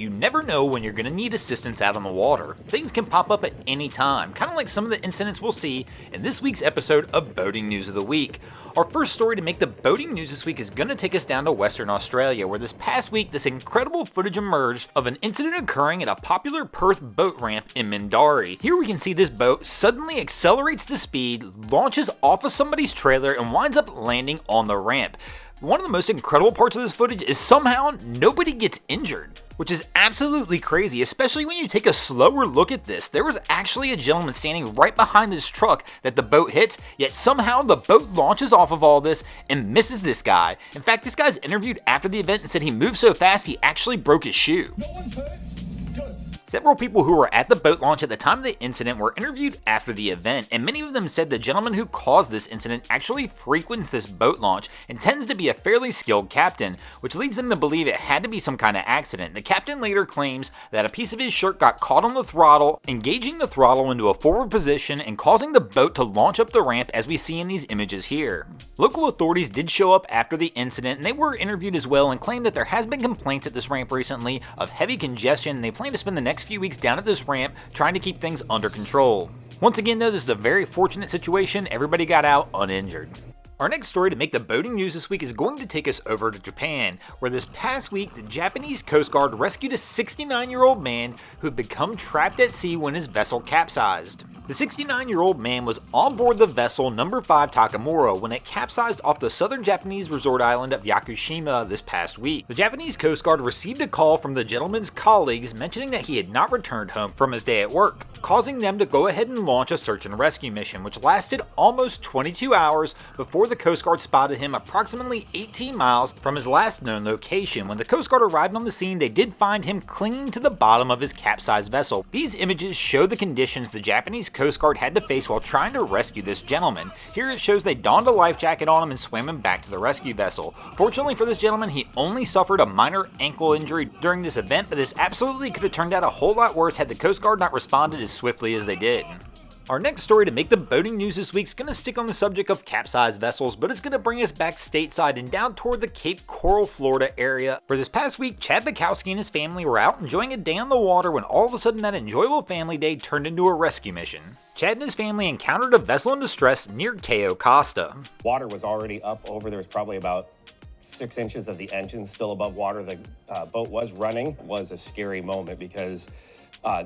You never know when you're going to need assistance out on the water. Things can pop up at any time, kind of like some of the incidents we'll see in this week's episode of Boating News of the Week. Our first story to make the boating news this week is going to take us down to Western Australia, where this past week this incredible footage emerged of an incident occurring at a popular Perth boat ramp in Mindarie. Here we can see this boat suddenly accelerates the speed, launches off of somebody's trailer, and winds up landing on the ramp. One of the most incredible parts of this footage is somehow nobody gets injured, which is absolutely crazy, especially when you take a slower look at this. There was actually a gentleman standing right behind this truck that the boat hits, yet somehow the boat launches off of all this and misses this guy. In fact, this guy's interviewed after the event and said he moved so fast he actually broke his shoe. No one's hurt. Good. Several people who were at the boat launch at the time of the incident were interviewed after the event, and many of them said the gentleman who caused this incident actually frequents this boat launch and tends to be a fairly skilled captain, which leads them to believe it had to be some kind of accident. The captain later claims that a piece of his shirt got caught on the throttle, engaging the throttle into a forward position and causing the boat to launch up the ramp as we see in these images here. Local authorities did show up after the incident, and they were interviewed as well and claimed that there has been complaints at this ramp recently of heavy congestion, and they plan to spend the next few weeks down at this ramp trying to keep things under control. Once again though, this is a very fortunate situation. Everybody got out uninjured. Our next story to make the boating news this week is going to take us over to Japan, where this past week the Japanese Coast Guard rescued a 69-year-old man who had become trapped at sea when his vessel capsized. The 69-year-old man was on board the vessel number 5 Takamura when it capsized off the southern Japanese resort island of Yakushima this past week. The Japanese Coast Guard received a call from the gentleman's colleagues mentioning that he had not returned home from his day at work, causing them to go ahead and launch a search and rescue mission, which lasted almost 22 hours before the Coast Guard spotted him approximately 18 miles from his last known location. When the Coast Guard arrived on the scene, they did find him clinging to the bottom of his capsized vessel. These images show the conditions the Japanese Coast Guard had to face while trying to rescue this gentleman. Here it shows they donned a life jacket on him and swam him back to the rescue vessel. Fortunately for this gentleman, he only suffered a minor ankle injury during this event, but this absolutely could have turned out a whole lot worse had the Coast Guard not responded as swiftly as they did. Our next story to make the boating news this week is going to stick on the subject of capsized vessels, but it's going to bring us back stateside and down toward the Cape Coral, Florida area, where this past week Chad Bukowski and his family were out enjoying a day on the water when all of a sudden that enjoyable family day turned into a rescue mission. Chad and his family encountered a vessel in distress near Cayo Costa. Water was already up over, there was probably about 6 inches of the engine still above water. The boat was running. It was a scary moment because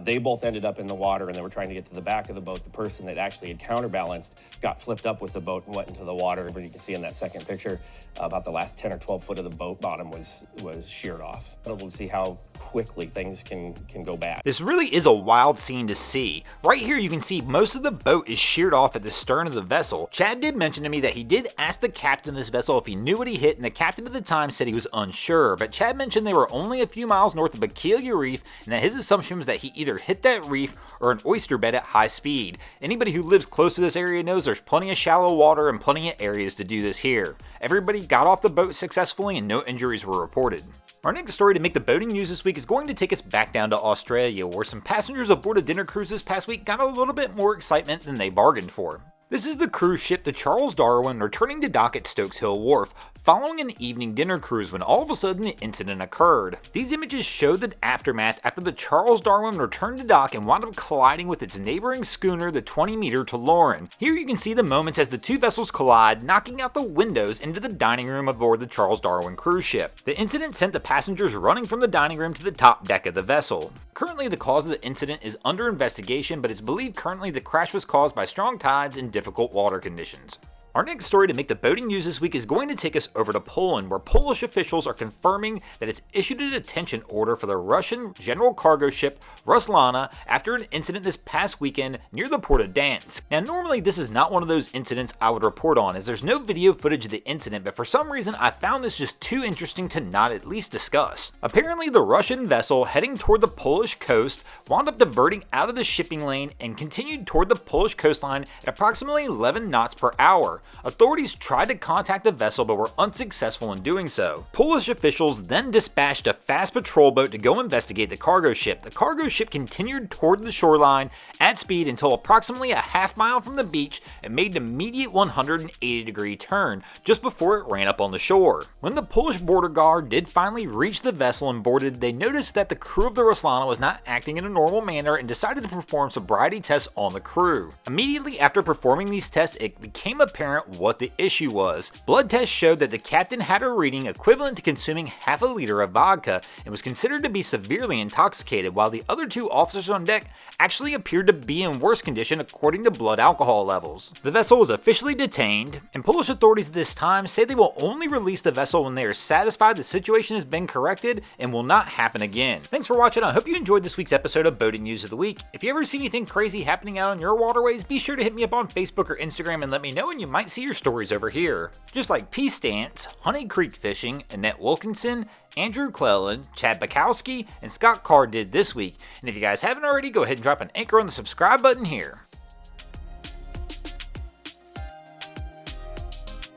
they both ended up in the water and they were trying to get to the back of the boat. The person that actually had counterbalanced got flipped up with the boat and went into the water. But you can see in that second picture, about the last 10 or 12 foot of the boat bottom was sheared off. Able to see how quickly things can go bad. This really is a wild scene to see. Right here you can see most of the boat is sheared off at the stern of the vessel. Chad did mention to me that he did ask the captain of this vessel if he knew what he hit, and the captain at the time said he was unsure, but Chad mentioned they were only a few miles north of Bakelia Reef and that his assumption was that he either hit that reef or an oyster bed at high speed. Anybody who lives close to this area knows there's plenty of shallow water and plenty of areas to do this here. Everybody got off the boat successfully and no injuries were reported. Our next story to make the boating news this week is going to take us back down to Australia, where some passengers aboard a dinner cruise this past week got a little bit more excitement than they bargained for. This is the cruise ship the Charles Darwin returning to dock at Stokes Hill Wharf following an evening dinner cruise when all of a sudden the incident occurred. These images show the aftermath after the Charles Darwin returned to dock and wound up colliding with its neighboring schooner, the 20-meter Taloran. Here you can see the moments as the two vessels collide, knocking out the windows into the dining room aboard the Charles Darwin cruise ship. The incident sent the passengers running from the dining room to the top deck of the vessel. Currently the cause of the incident is under investigation, but it's believed currently the crash was caused by strong tides and difficult water conditions. Our next story to make the boating news this week is going to take us over to Poland, where Polish officials are confirming that it's issued a detention order for the Russian general cargo ship Ruslana after an incident this past weekend near the port of Dansk. Now normally this is not one of those incidents I would report on, as there's no video footage of the incident, but for some reason I found this just too interesting to not at least discuss. Apparently the Russian vessel heading toward the Polish coast wound up diverting out of the shipping lane and continued toward the Polish coastline at approximately 11 knots per hour. Authorities tried to contact the vessel but were unsuccessful in doing so. Polish officials then dispatched a fast patrol boat to go investigate the cargo ship. The cargo ship continued toward the shoreline at speed until approximately a half mile from the beach and made an immediate 180-degree turn just before it ran up on the shore. When the Polish border guard did finally reach the vessel and boarded, they noticed that the crew of the Ruslana was not acting in a normal manner and decided to perform sobriety tests on the crew. Immediately after performing these tests, it became apparent what the issue was. Blood tests showed that the captain had a reading equivalent to consuming half a liter of vodka and was considered to be severely intoxicated, while the other two officers on deck actually appeared to be in worse condition according to blood alcohol levels. The vessel was officially detained, and Polish authorities at this time say they will only release the vessel when they are satisfied the situation has been corrected and will not happen again. Thanks for watching. I hope you enjoyed this week's episode of Boating News of the Week. If you ever see anything crazy happening out on your waterways, be sure to hit me up on Facebook or Instagram and let me know, and you might see your stories over here. Just like Peace Dance, Honey Creek Fishing, Annette Wilkinson, Andrew Cleland, Chad Bukowski, and Scott Carr did this week. And if you guys haven't already, go ahead and drop an anchor on the subscribe button here.